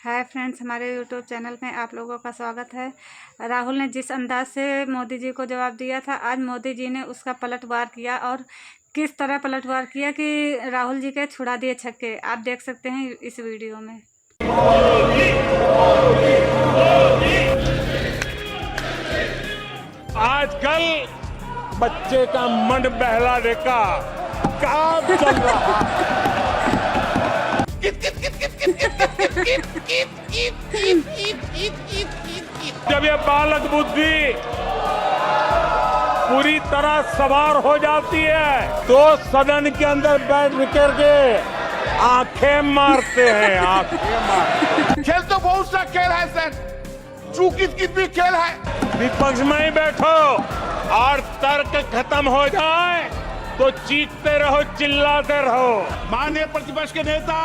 Hi friends, हमारे YouTube channel में आप लोगों का स्वागत है। राहुल ने जिस अंदाज से मोदी जी को जवाब दिया था, आज मोदी जी ने उसका पलटवार किया और किस तरह पलटवार किया कि राहुल जी के छुड़ा दिए छक्के। आप देख सकते हैं इस वीडियो में। आजकल बच्चे का मन बहलाने का काम चल रहा है। जब ये बालक बुद्धि पूरी तरह सवार हो जाती है तो सदन के अंदर बैठ करके आंखें मारते हैं। खेल तो बहुत सा खेल है सर, चूकी भी खेल है। विपक्ष में ही बैठो और तर्क खत्म हो जाए तो चीखते रहो, चिल्लाते रहो। माननीय प्रतिपक्ष के नेता,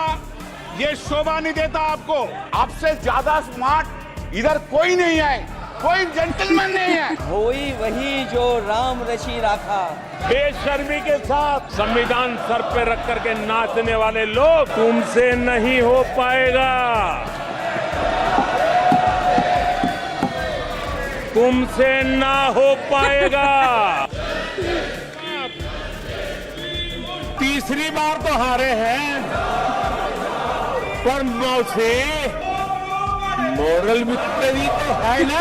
ये शोभा नहीं देता आपको। आपसे ज्यादा स्मार्ट इधर कोई नहीं है, कोई जेंटलमैन नहीं है। होई वही जो राम रची राखा। बेशर्मी के साथ संविधान सर पे रख करके नाचने वाले लोग, तुमसे नहीं हो पाएगा, तुमसे ना हो पाएगा। तीसरी बार तो हारे हैं, पर मौसी मोरल विक्ट्री तो है ना।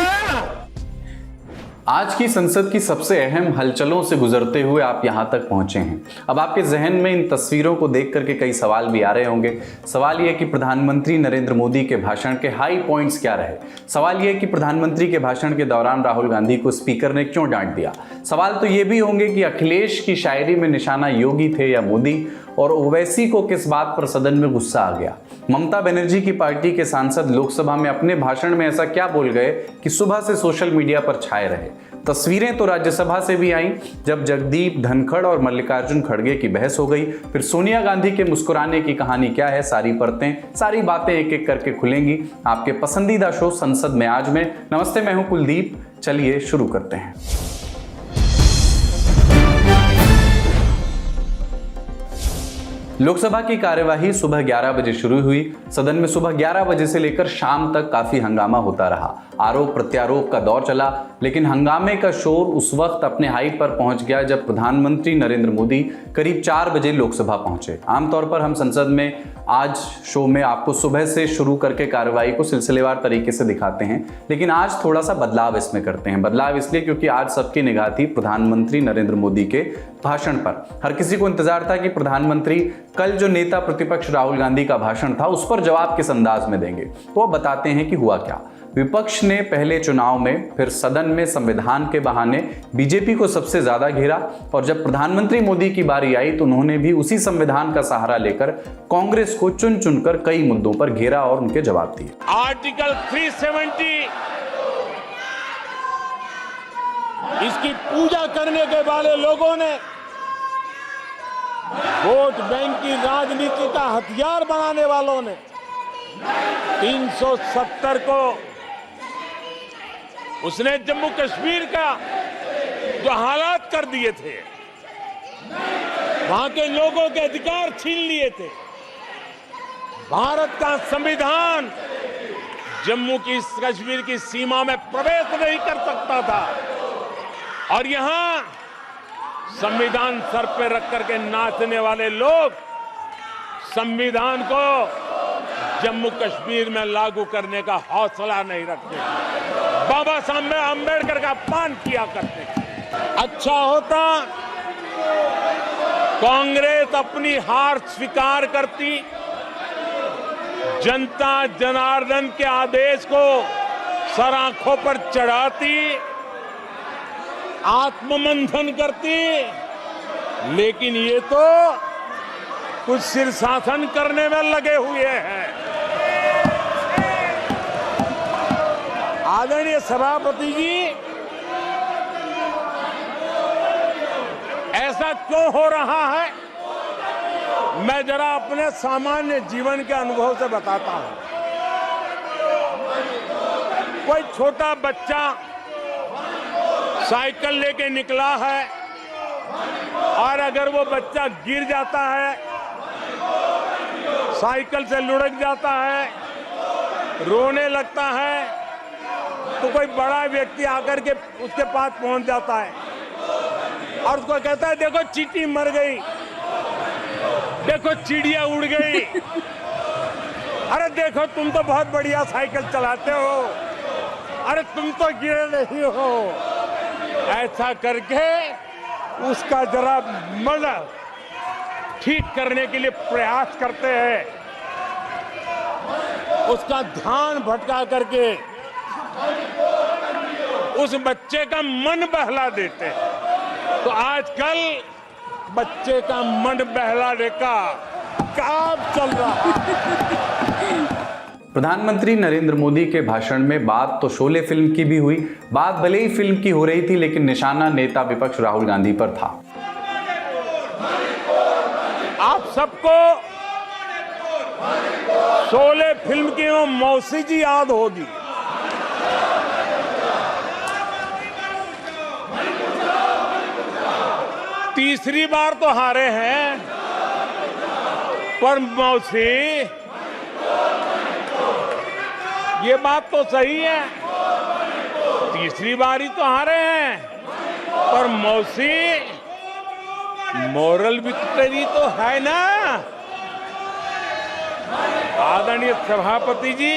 आज की संसद की सबसे अहम हलचलों से गुजरते हुए आप यहां तक पहुंचे हैं। अब आपके जहन में इन तस्वीरों को देख करके कई सवाल भी आ रहे होंगे। सवाल यह कि प्रधानमंत्री नरेंद्र मोदी के भाषण के हाई पॉइंट्स क्या रहे। सवाल यह कि प्रधानमंत्री के भाषण के दौरान राहुल गांधी को स्पीकर ने क्यों डांट दिया। सवाल तो ये भी होंगे कि अखिलेश की शायरी में निशाना योगी थे या मोदी, और ओवैसी को किस बात पर सदन में गुस्सा आ गया। ममता बनर्जी की पार्टी के सांसद लोकसभा में अपने भाषण में ऐसा क्या बोल गए कि सुबह से सोशल मीडिया पर छाए रहे। तस्वीरें तो राज्यसभा से भी आईं, जब जगदीप धनखड़ और मल्लिकार्जुन खड़गे की बहस हो गई। फिर सोनिया गांधी के मुस्कुराने की कहानी क्या है, सारी परतें, सारी बातें एक एक करके खुलेंगी आपके पसंदीदा शो संसद में आज में। नमस्ते, मैं हूं कुलदीप। चलिए शुरू करते हैं। लोकसभा की कार्यवाही सुबह 11 बजे शुरू हुई। सदन में सुबह 11 बजे से लेकर शाम तक काफी हंगामा होता रहा। आरोप प्रत्यारोप का दौर चला, लेकिन हंगामे का शोर उस वक्त अपने हाई पर पहुंच गया जब प्रधानमंत्री नरेंद्र मोदी करीब 4 बजे लोकसभा पहुंचे। आमतौर पर हम संसद में आज शो में आपको सुबह से शुरू करके कार्यवाही को सिलसिलेवार तरीके से दिखाते हैं, लेकिन आज थोड़ा सा बदलाव इसमें करते हैं। बदलाव इसलिए क्योंकि आज सबकी निगाह थी प्रधानमंत्री नरेंद्र मोदी के भाषण पर। हर किसी को इंतजार था कि प्रधानमंत्री कल जो नेता प्रतिपक्ष राहुल गांधी का भाषण था उस पर जवाब किस अंदाज में देंगे। तो अब बताते हैं कि हुआ क्या। विपक्ष ने पहले चुनाव में, फिर सदन में संविधान के बहाने बीजेपी को सबसे ज्यादा घेरा, और जब प्रधानमंत्री मोदी की बारी आई तो उन्होंने भी उसी संविधान का सहारा लेकर कांग्रेस को चुन चुनकर कई मुद्दों पर घेरा और उनके जवाब दिए। आर्टिकल 370 इसकी पूजा करने के वाले लोगों ने वोट बैंक की राजनीति का हथियार बनाने वालों ने 370 को, उसने जम्मू कश्मीर का जो हालात कर दिए थे, वहां के लोगों के अधिकार छीन लिए थे। भारत का संविधान जम्मू की कश्मीर की सीमा में प्रवेश नहीं कर सकता था, और यहां संविधान सर पे रख करके नाचने वाले लोग संविधान को जम्मू कश्मीर में लागू करने का हौसला नहीं रखते, बाबा साहब अम्बेडकर का अपमान किया करते। अच्छा होता कांग्रेस अपनी हार स्वीकार करती, जनता जनार्दन के आदेश को सर आंखों पर चढ़ाती, आत्ममंथन करती, लेकिन ये तो कुछ शीर्षासन करने में लगे हुए हैं। आदरणीय सभापति जी, ऐसा क्यों हो रहा है, मैं जरा अपने सामान्य जीवन के अनुभव से बताता हूं। कोई छोटा बच्चा साइकिल लेके निकला है और अगर वो बच्चा गिर जाता है, साइकिल से लुढ़क जाता है, रोने लगता है तो कोई बड़ा व्यक्ति आकर के उसके पास पहुंच जाता है और उसको कहता है देखो चींटी मर गई, देखो चिड़िया उड़ गई, अरे देखो तुम तो बहुत बढ़िया साइकिल चलाते हो, अरे तुम तो गिरे नहीं हो। ऐसा करके उसका जरा मन ठीक करने के लिए प्रयास करते हैं, उसका ध्यान भटका करके उस बच्चे का मन बहला देते हैं। तो आजकल बच्चे का मन बहलाने का काम चल रहा है। प्रधानमंत्री नरेंद्र मोदी के भाषण में बात तो शोले फिल्म की भी हुई। बात भले ही फिल्म की हो रही थी, लेकिन निशाना नेता विपक्ष राहुल गांधी पर था। आप सबको शोले फिल्म की वो मौसी जी याद होगी। तीसरी बार तो हारे हैं, पर मौसी ये बात तो सही है, तीसरी बार ही तो हारे हैं, पर मौसी मोरल विक्ट्री तो है ना। आदरणीय सभापति जी,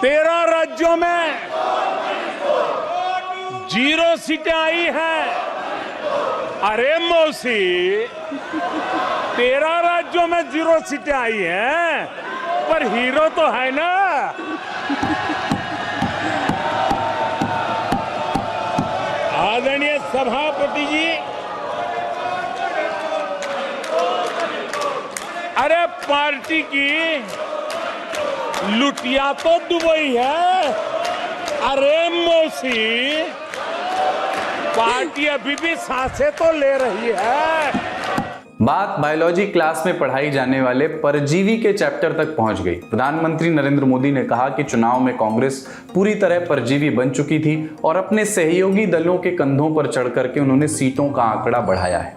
13 राज्यों में 0 सीटें आई हैं। अरे मौसी, 13 राज्यों में 0 सीटें आई हैं, पर हीरो तो है ना। आदरणीय सभापति जी, अरे पार्टी की लुटिया तो दुबई है। अरे मौसी, पार्टी अभी भी सांसें तो ले रही है। बात बायोलॉजी क्लास में पढ़ाई जाने वाले परजीवी के चैप्टर तक पहुंच गई। प्रधानमंत्री नरेंद्र मोदी ने कहा कि चुनाव में कांग्रेस पूरी तरह परजीवी बन चुकी थी और अपने सहयोगी दलों के कंधों पर चढ़ करके उन्होंने सीटों का आंकड़ा बढ़ाया है।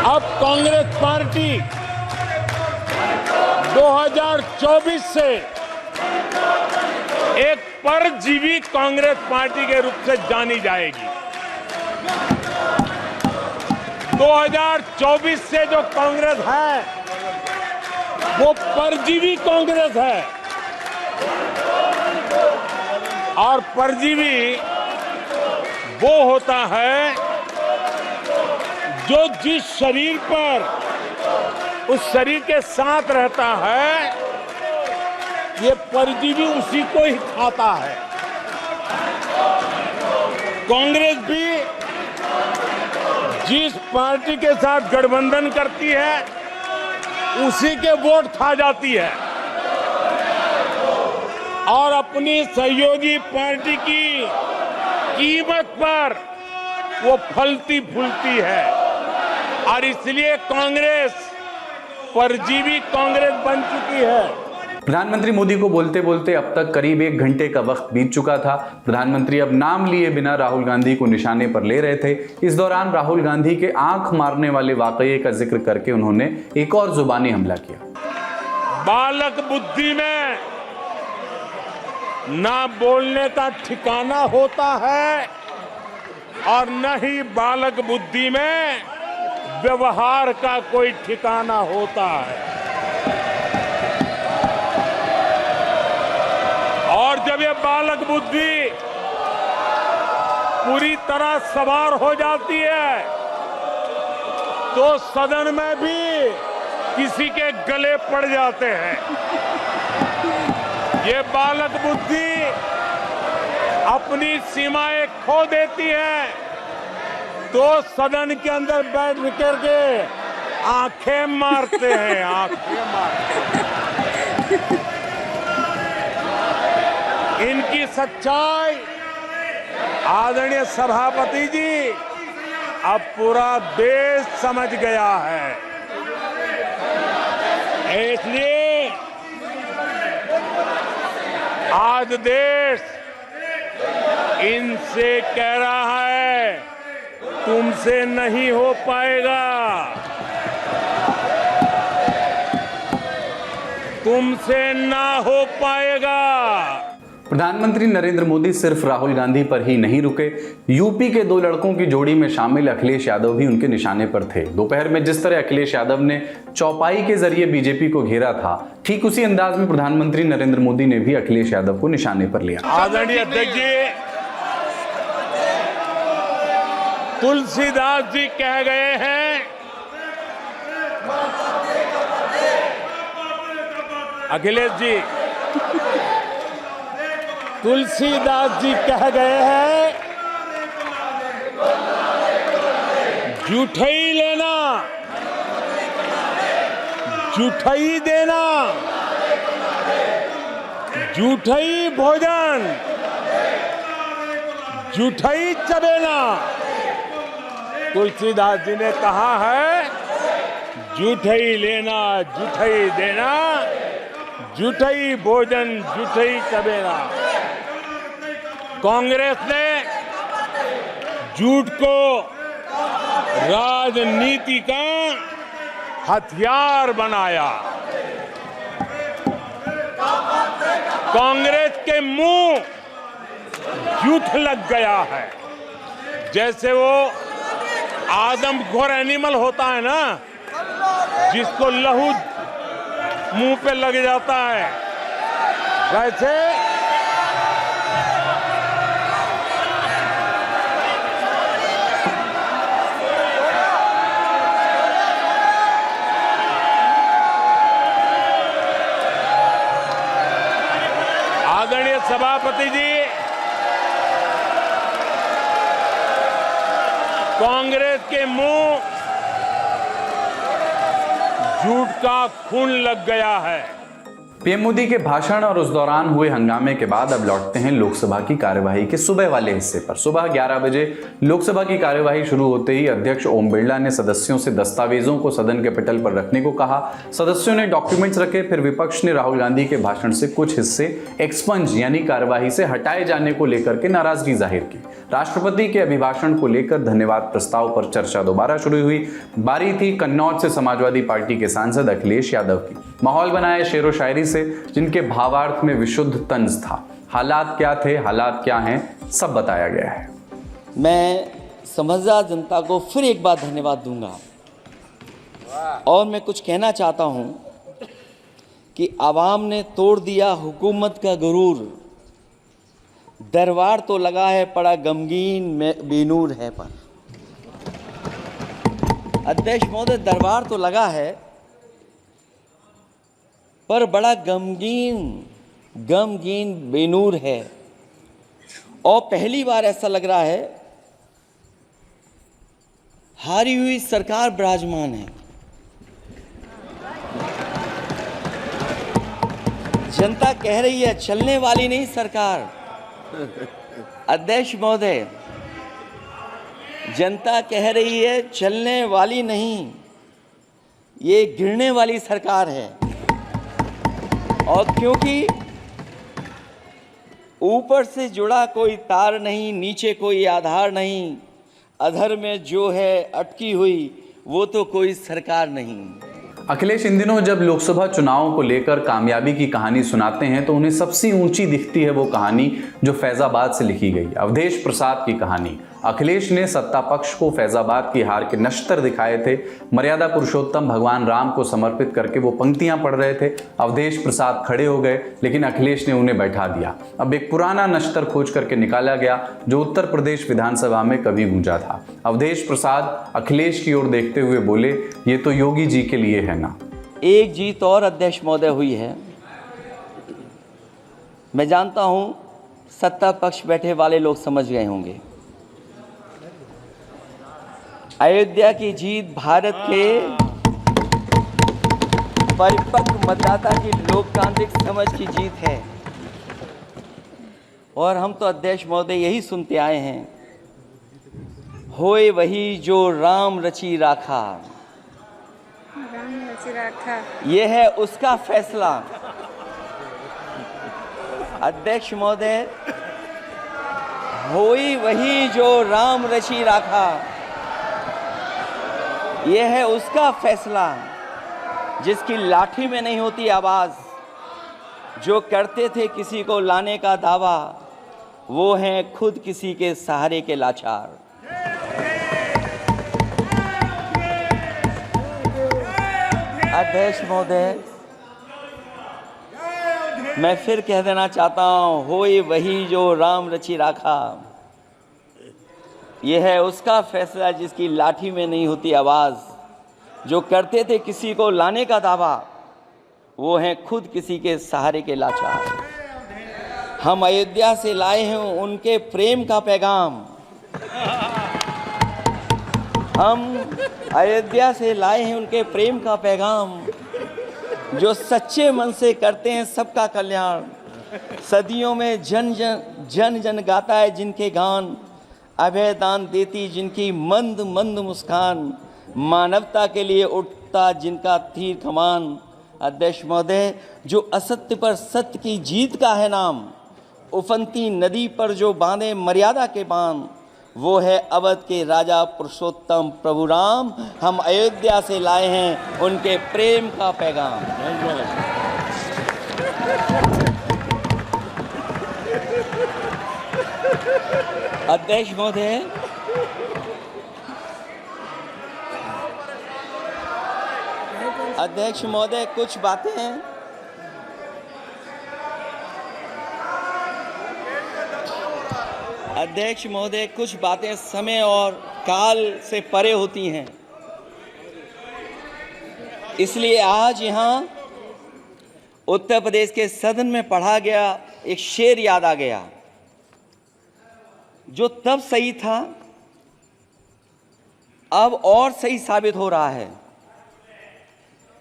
अब कांग्रेस पार्टी 2024 से एक परजीवी कांग्रेस पार्टी के रूप से जानी जाएगी। 2024 से जो कांग्रेस है वो परजीवी कांग्रेस है, और परजीवी वो होता है जो जिस शरीर पर उस शरीर के साथ रहता है, ये परजीवी उसी को ही खाता है। कांग्रेस भी जिस पार्टी के साथ गठबंधन करती है उसी के वोट खा जाती है और अपनी सहयोगी पार्टी की कीमत पर वो फलती फूलती है, और इसलिए कांग्रेस परजीवी कांग्रेस बन चुकी है। प्रधानमंत्री मोदी को बोलते बोलते अब तक करीब 1 घंटे का वक्त बीत चुका था। प्रधानमंत्री अब नाम लिए बिना राहुल गांधी को निशाने पर ले रहे थे। इस दौरान राहुल गांधी के आंख मारने वाले वाकये का जिक्र करके उन्होंने एक और जुबानी हमला किया। बालक बुद्धि में ना बोलने का ठिकाना होता है और न ही बालक बुद्धि में व्यवहार का कोई ठिकाना होता है। और जब ये बालक बुद्धि पूरी तरह सवार हो जाती है तो सदन में भी किसी के गले पड़ जाते हैं। ये बालक बुद्धि अपनी सीमाएं खो देती है तो सदन के अंदर बैठ करके आंखें मारते हैं, आंखें मारते हैं। इनकी सच्चाई आदरणीय सभापति जी अब पूरा देश समझ गया है। इसलिए आज देश इनसे कह रहा है तुमसे नहीं हो पाएगा। तुमसे ना हो पाएगा। प्रधानमंत्री नरेंद्र मोदी सिर्फ राहुल गांधी पर ही नहीं रुके, यूपी के दो लड़कों की जोड़ी में शामिल अखिलेश यादव भी उनके निशाने पर थे। दोपहर में जिस तरह अखिलेश यादव ने चौपाई के जरिए बीजेपी को घेरा था, ठीक उसी अंदाज में प्रधानमंत्री नरेंद्र मोदी ने भी अखिलेश यादव को निशाने पर लिया। आदरणीय अध्यक्ष जी, तुलसीदास जी कह गए हैं, अखिलेश जी, तुलसीदास जी कह गए हैं, जूठई लेना जूठई देना, जूठई भोजन जूठई चबेना। तुलसीदास जी ने कहा है, जूठई लेना जूठई देना, जूठई भोजन जूठई चबेना। कांग्रेस ने झूठ को राजनीति का हथियार बनाया। कांग्रेस के मुंह झूठ लग गया है। जैसे वो आदमखोर एनिमल होता है ना, जिसको लहू मुंह पे लग जाता है, वैसे आदरणीय सभापति जी, कांग्रेस के मुंह झूठ का खून लग गया है। पीएम मोदी के भाषण और उस दौरान हुए हंगामे के बाद अब लौटते हैं लोकसभा की कार्यवाही के सुबह वाले हिस्से पर। सुबह 11 बजे लोकसभा की कार्यवाही शुरू होते ही अध्यक्ष ओम बिरला ने सदस्यों से दस्तावेजों को सदन के पटल पर रखने को कहा। सदस्यों ने डॉक्यूमेंट्स रखे, फिर विपक्ष ने राहुल गांधी के भाषण से कुछ हिस्से एक्सपंज यानी कार्यवाही से हटाए जाने को लेकर के नाराजगी जाहिर की। राष्ट्रपति के अभिभाषण को लेकर धन्यवाद प्रस्ताव पर चर्चा दोबारा शुरू हुई। बारी थी कन्नौज से समाजवादी पार्टी के सांसद अखिलेश यादव की। माहौल बनाया शेरो शायरी से, जिनके भावार्थ में विशुद्ध तंज था। हालात क्या थे, हालात क्या हैं, सब बताया गया है। मैं समझदार जनता को फिर एक बार धन्यवाद दूंगा और मैं कुछ कहना चाहता हूं कि आवाम ने तोड़ दिया हुकूमत का गुरूर। दरबार तो लगा है पड़ा गमगीन में बेनूर है पर। अध्यक्ष महोदय, दरबार तो लगा है पर बड़ा गमगीन बेनूर है। और पहली बार ऐसा लग रहा है हारी हुई सरकार विराजमान है। जनता कह रही है चलने वाली नहीं सरकार। अध्यक्ष महोदय, जनता कह रही है चलने वाली नहीं, ये गिरने वाली सरकार है। और क्योंकि ऊपर से जुड़ा कोई तार नहीं, नीचे कोई आधार नहीं, अधर में जो है अटकी हुई वो तो कोई सरकार नहीं। अखिलेश इन दिनों जब लोकसभा चुनावों को लेकर कामयाबी की कहानी सुनाते हैं तो उन्हें सबसे ऊंची दिखती है वो कहानी जो फैजाबाद से लिखी गई, अवधेश प्रसाद की कहानी। अखिलेश ने सत्ता पक्ष को फैजाबाद की हार के नश्तर दिखाए थे। मर्यादा पुरुषोत्तम भगवान राम को समर्पित करके वो पंक्तियां पढ़ रहे थे। अवधेश प्रसाद खड़े हो गए, लेकिन अखिलेश ने उन्हें बैठा दिया। अब एक पुराना नश्तर खोज करके निकाला गया जो उत्तर प्रदेश विधानसभा में कभी गूंजा था। अवधेश प्रसाद अखिलेश की ओर देखते हुए बोले, ये तो योगी जी के लिए है ना। एक जीत और अध्यक्ष महोदय हुई है। मैं जानता हूं सत्ता पक्ष बैठे वाले लोग समझ गए होंगे। अयोध्या की जीत भारत के परिपक्व मतदाता की लोकतांत्रिक समझ की जीत है। और हम तो अध्यक्ष महोदय यही सुनते आए हैं, होए वही जो राम रची राखा, ये है उसका फैसला। अध्यक्ष महोदय, होई वही जो राम रची राखा, ये है उसका फैसला। जिसकी लाठी में नहीं होती आवाज, जो करते थे किसी को लाने का दावा, वो हैं खुद किसी के सहारे के लाचार। अध्यक्ष महोदय, मैं फिर कह देना चाहता हूँ, होए वही जो राम रचि राखा। यह है उसका फैसला जिसकी लाठी में नहीं होती आवाज़। जो करते थे किसी को लाने का दावा, वो हैं खुद किसी के सहारे के लाचार। हम अयोध्या से लाए हैं उनके प्रेम का पैगाम। हम अयोध्या से लाए हैं उनके प्रेम का पैगाम, जो सच्चे मन से करते हैं सबका कल्याण। सदियों में जन जन गाता है जिनके गान, अभय दान देती जिनकी मंद मंद मुस्कान, मानवता के लिए उठता जिनका तीर कमान। अध्यक्ष महोदय, जो असत्य पर सत्य की जीत का है नाम, उफनती नदी पर जो बांधे मर्यादा के बांध, वो है अवध के राजा पुरुषोत्तम प्रभु राम। हम अयोध्या से लाए हैं उनके प्रेम का पैगाम। अध्यक्ष महोदय, अध्यक्ष महोदय, कुछ बातें हैं। अध्यक्ष महोदय, कुछ बातें समय और काल से परे होती हैं, इसलिए आज यहाँ उत्तर प्रदेश के सदन में पढ़ा गया एक शेर याद आ गया, जो तब सही था अब और सही साबित हो रहा है।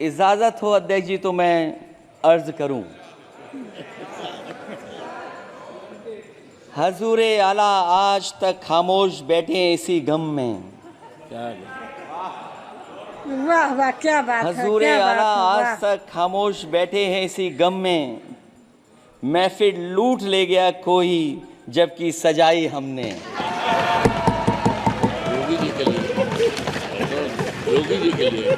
इजाज़त हो अध्यक्ष जी तो मैं अर्ज करूं। हजूरे आला आज तक खामोश बैठे इसी गम में। वाह वाह, क्या बात है, हजूरे क्या बात आला है, आज तक खामोश बैठे हैं इसी गम में। महफिल लूट ले गया कोई जबकि सजाई हमने। योगी जी के लिए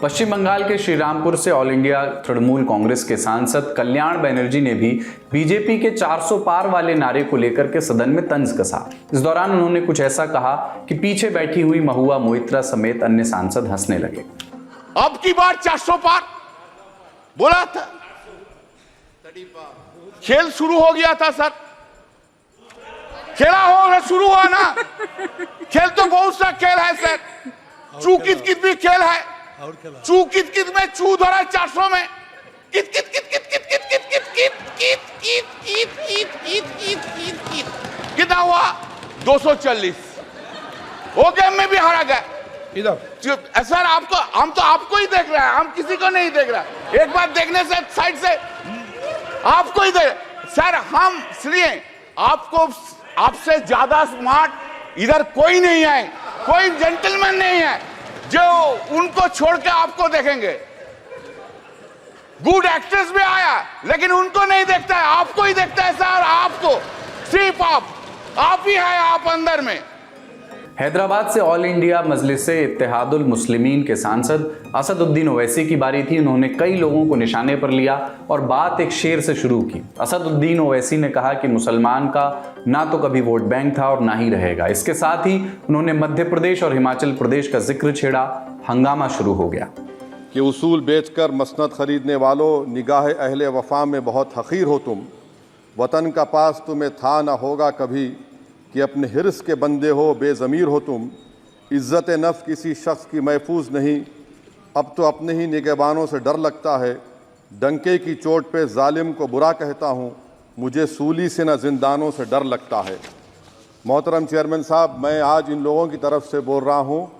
पश्चिम बंगाल के श्रीरामपुर से ऑल इंडिया तृणमूल कांग्रेस के सांसद कल्याण बनर्जी ने भी बीजेपी के 400 पार वाले नारे को लेकर के सदन में तंज कसा। इस दौरान उन्होंने कुछ ऐसा कहा कि पीछे बैठी हुई महुआ मोइत्रा समेत अन्य सांसद हंसने लगे। अब की बार 400 पार बोला था, खेल शुरू हो गया था सर। खेला हो शुरू हुआ ना। खेल तो बहुत सा खेल है सर। चू कित कित भी खेल है। चू कित कित में चू धरा 400 में कित कित कित कित कित कित कित कित कित कित कित कित कित कित कित कित कितना हुआ 240। वो गेम में भी हारा गया। इधर सर आपको, हम तो आपको ही देख रहे हैं, हम किसी को नहीं देख रहे। एक बार देखने से साइड से आपको ही देख सर। हम इसलिए आपको, आपसे ज्यादा स्मार्ट इधर कोई नहीं है, कोई जेंटलमैन नहीं है जो उनको छोड़ के आपको देखेंगे। गुड एक्टर्स भी आया लेकिन उनको नहीं देखता है, आपको ही देखता है सर। आपको सिर्फ आप ही है, आप अंदर में। हैदराबाद से ऑल इंडिया मजलिसे इत्तेहादुल मुस्लिमीन के सांसद असदुद्दीन ओवैसी की बारी थी। उन्होंने कई लोगों को निशाने पर लिया और बात एक शेर से शुरू की। असदुद्दीन ओवैसी ने कहा कि मुसलमान का ना तो कभी वोट बैंक था और ना ही रहेगा। इसके साथ ही उन्होंने मध्य प्रदेश और हिमाचल प्रदेश का जिक्र छेड़ा। हंगामा शुरू हो गया कि उसूल बेचकर मसनद खरीदने वालों, निगाह अहले वफा में बहुत हक़ीर हो तुम। वतन का पास तुम्हें था ना होगा कभी, कि अपने हिर्स के बंदे हो, बेज़मीर हो तुम। इज़्ज़त नफ्स किसी शख्स की महफूज नहीं, अब तो अपने ही निगहबानों से डर लगता है। डंके की चोट पे जालिम को बुरा कहता हूँ, मुझे सूली से न जिंदानों से डर लगता है। मोहतरम चेयरमैन साहब, मैं आज इन लोगों की तरफ से बोल रहा हूँ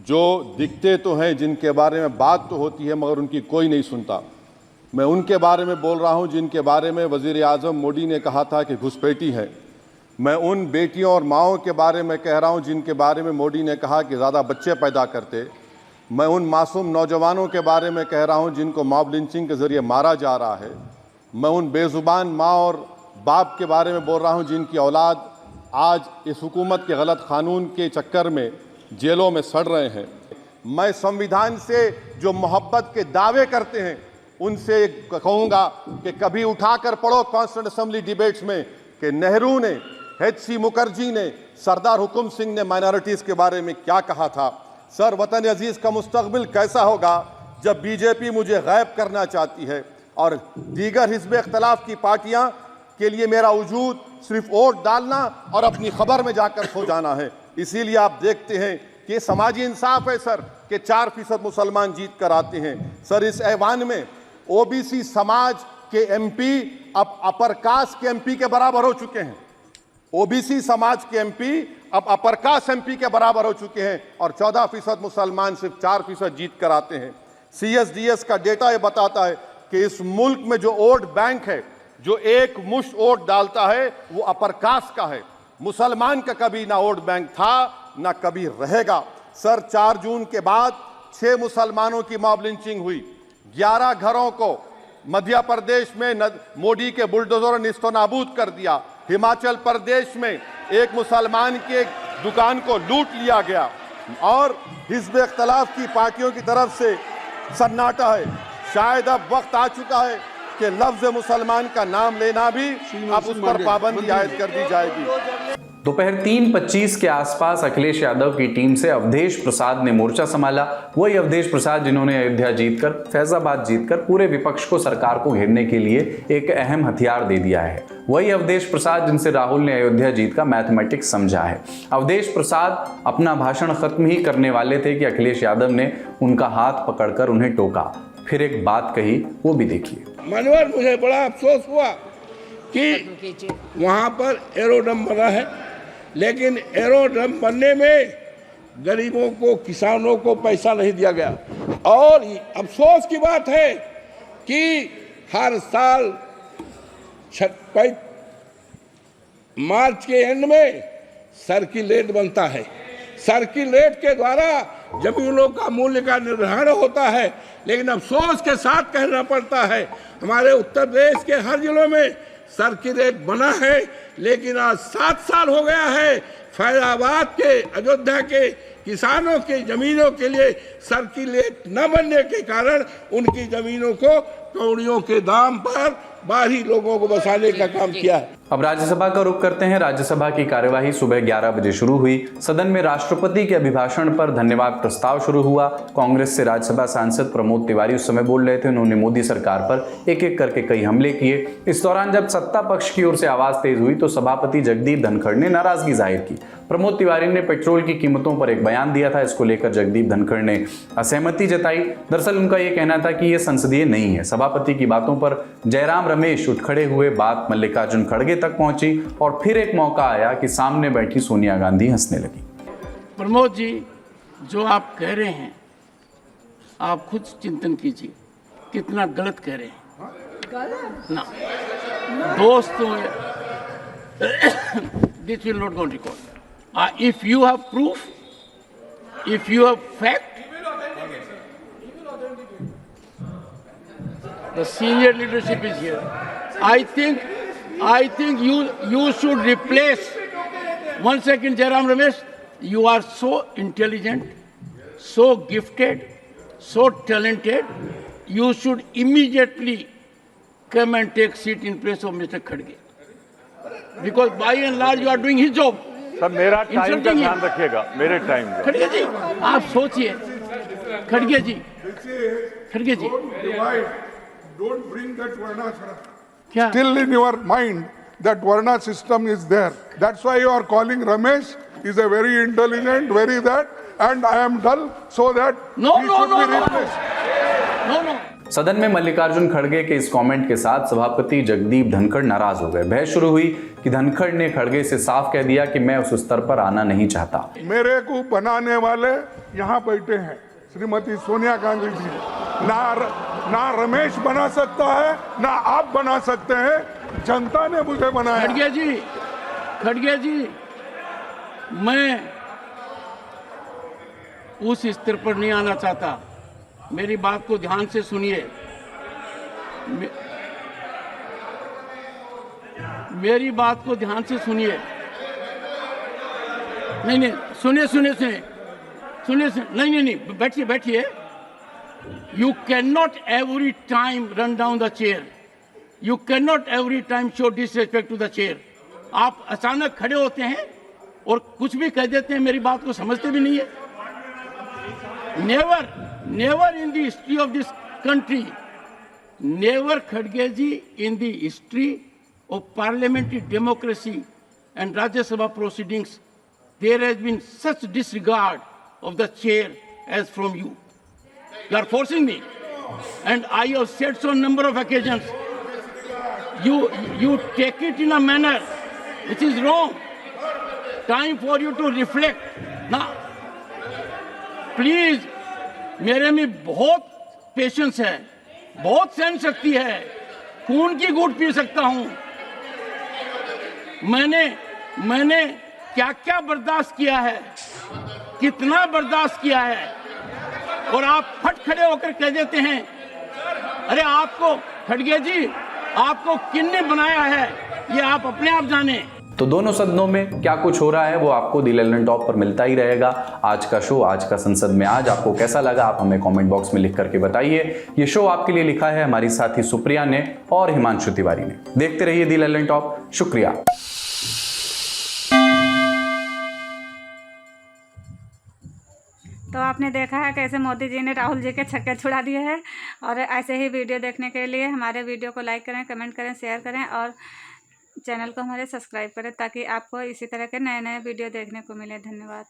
जो दिखते तो हैं, जिनके बारे में बात तो होती है मगर उनकी कोई नहीं सुनता। मैं उनके बारे में बोल रहा हूँ जिनके बारे में वज़ीर आज़म मोदी ने कहा था कि घुसपैठी है। मैं उन बेटियों और माओं के बारे में कह रहा हूं जिनके बारे में मोदी ने कहा कि ज़्यादा बच्चे पैदा करते। मैं उन मासूम नौजवानों के बारे में कह रहा हूं जिनको मॉब लिंचिंग के ज़रिए मारा जा रहा है। मैं उन बेज़ुबान माँ और बाप के बारे में बोल रहा हूं जिनकी औलाद आज इस हुकूमत के गलत कानून के चक्कर में जेलों में सड़ रहे हैं। मैं संविधान से जो मोहब्बत के दावे करते हैं उनसे कहूंगा कि कभी उठाकर पढ़ो कॉन्स्टिट्यूंट असेंबली डिबेट्स में कि नेहरू ने, H.C. मुखर्जी ने, सरदार हुकुम सिंह ने माइनॉरिटीज के बारे में क्या कहा था। सर, वतन अजीज का मुस्तकबिल कैसा होगा जब बीजेपी मुझे गायब करना चाहती है और दीगर हिज़्ब इख्तिलाफ की पार्टियां के लिए मेरा वजूद सिर्फ वोट डालना और अपनी खबर में जाकर सो जाना है। इसीलिए आप देखते हैं कि समाजी इंसाफ है सर कि 4% मुसलमान जीत कर आते हैं। सर, इस ऐवान में ओबीसी समाज के एमपी अब अपर कास्ट के एमपी के बराबर हो चुके हैं। ओबीसी समाज के एमपी अब अपर कास्ट एमपी के बराबर हो चुके हैं और 14% मुसलमान सिर्फ 4% जीत कर आते हैं। CSDS का डेटा ये बताता है कि इस मुल्क में जो वोट बैंक है, जो एक मुश्त वोट डालता है, वो अपर कास्ट का है। मुसलमान का कभी ना वोट बैंक था ना कभी रहेगा। सर, 4 जून के बाद 6 मुसलमानों की मॉब लिंचिंग हुई। 11 घरों को मध्य प्रदेश में मोदी के बुलडोजर ने निस्तो नाबूद कर दिया। हिमाचल प्रदेश में एक मुसलमान की एक दुकान को लूट लिया गया और हिज़्ब इख्तिलाफ की पार्टियों की तरफ से सन्नाटा है। शायद अब वक्त आ चुका है कि लफ्ज़ मुसलमान का नाम लेना भी अब उस पर पाबंदी आयद कर दी जाएगी। दोपहर 3:25 के आसपास अखिलेश यादव की टीम से अवधेश प्रसाद ने मोर्चा संभाला। वही अवधेश प्रसाद जिन्होंने अयोध्या जीतकर, फैजाबाद जीतकर पूरे विपक्ष को सरकार को घेरने के लिए एक अहम हथियार दे दिया है। वही अवधेश प्रसाद जिनसे राहुल ने अयोध्या जीत का मैथमेटिक्स समझा है। अवधेश प्रसाद अपना भाषण खत्म ही करने वाले थे कि अखिलेश यादव ने उनका हाथ पकड़कर उन्हें टोका, फिर एक बात कही, वो भी देखिए। मनोहर, मुझे बड़ा अफसोस हुआ कि वहां पर एरोड्रम बना है, लेकिन एरोड्रम बनने में गरीबों को, किसानों को पैसा नहीं दिया गया। और अफसोस की बात है कि हर साल मार्च के एंड में सर्किलेट बनता है। सर्किलेट के द्वारा जमीनों का मूल्य का निर्धारण होता है, लेकिन अफसोस के साथ कहना पड़ता है हमारे उत्तर प्रदेश के हर जिलों में सर्किलेट बना है, लेकिन आज 7 साल हो गया है फैजाबाद के, अयोध्या के किसानों की जमीनों के लिए सर्किलेट न बनने के कारण उनकी जमीनों को कौड़ियों के दाम पर बाहरी लोगों को बसाने का काम किया है। अब राज्यसभा का रुख करते हैं। राज्यसभा की कार्यवाही सुबह 11 बजे शुरू हुई। सदन में राष्ट्रपति के अभिभाषण पर धन्यवाद प्रस्ताव शुरू हुआ। कांग्रेस से राज्यसभा सांसद प्रमोद तिवारी उस समय बोल रहे थे। उन्होंने मोदी सरकार पर एक एक करके कई हमले किए। इस दौरान जब सत्ता पक्ष की ओर से आवाज तेज हुई तो सभापति जगदीप धनखड़ ने नाराजगी जाहिर की। प्रमोद तिवारी ने पेट्रोल की कीमतों पर एक बयान दिया था। इसको लेकर जगदीप धनखड़ ने असहमति जताई। दरअसल उनका यह कहना था कि यह संसदीय नहीं है। सभापति की बातों पर जयराम रमेश उठ खड़े हुए। बात मल्लिकार्जुन खड़गे तक पहुंची और फिर एक मौका आया कि सामने बैठी सोनिया गांधी हंसने लगी। प्रमोद जी, जो आप कह रहे हैं, आप खुद चिंतन कीजिए कितना गलत कह रहे हैं ना। दोस्तों, this will not go on record. If you have proof, if you have fact, the senior leadership is here. I think you should replace. One second, Jairam Ramesh. You are so intelligent, so gifted, so talented. You should immediately come and take seat in place of Mr. Khadge. Because by and large you are doing his job. Sir, मेरा time का ध्यान रखिएगा, मेरे time का। खड़गे जी, आप सोचिए। खड़गे जी, खड़गे जी, don't bring that Varna क्या? still in your mind that Varna system is there. That's why you are calling Ramesh is a very intelligent, very that, and I am dull, so that No, he no, should no, be no, replaced. no, no. सदन में मल्लिकार्जुन खड़गे के इस comment के साथ सभापति जगदीप धनखड़ नाराज हो गए। बहस शुरू हुई कि धनखड़ ने खड़गे से साफ कह दिया कि मैं उस स्तर पर आना नहीं चाहता। मेरे को बनाने वाले यहाँ बैठे हैं, श्रीमती सोनिया गांधी जी। ना रमेश बना सकता है, ना आप बना सकते हैं। जनता ने मुझे बनाया। खड़गे जी, मैं उस स्तर पर नहीं आना चाहता। मेरी बात को ध्यान से सुनिए। मेरी बात को ध्यान से सुनिए। नहीं, सुनिए। नहीं, बैठिए। You cannot every time run down the chair. You cannot every time show disrespect to the chair. आप अचानक खड़े होते हैं और कुछ भी कह देते हैं, मेरी बात को समझते भी नहीं है. Never in the history of this country, never Khadge ji in the history of parliamentary democracy and Rajya Sabha proceedings, there has been such disregard of the chair as from you. You are forcing me, and I have said so on a number of occasions. You take it in a manner which is wrong. Time for you to reflect. Now, please, मेरे में बहुत patience है, बहुत सहन शक्ति है, खून की घूंट पी सकता हूं. मैंने क्या क्या बर्दाश्त किया है, कितना बर्दाश्त किया है, और आप फट खड़े होकर कह देते हैं, अरे आपको खड़गे जी, आपको किसने बनाया है, ये आप अपने आप जाने. तो दोनों सदनों में क्या कुछ हो रहा है वो आपको दी लंदन टॉप पर मिलता ही रहेगा. आज का शो, आज का संसद में आज आपको कैसा लगा, आप हमें कमेंट बॉक्स में लिख करके बताइए. ये शो आपके लिए लिखा है हमारी साथी सुप्रिया ने और हिमांशु तिवारी ने. देखते रहिए दी लंदन टॉप. शुक्रिया. तो आपने देखा है कैसे मोदी जी ने राहुल जी के छक्के छुड़ा दिए हैं. और ऐसे ही वीडियो देखने के लिए हमारे वीडियो को लाइक करें, कमेंट करें, शेयर करें और चैनल को हमारे सब्सक्राइब करें ताकि आपको इसी तरह के नए नए वीडियो देखने को मिले. धन्यवाद.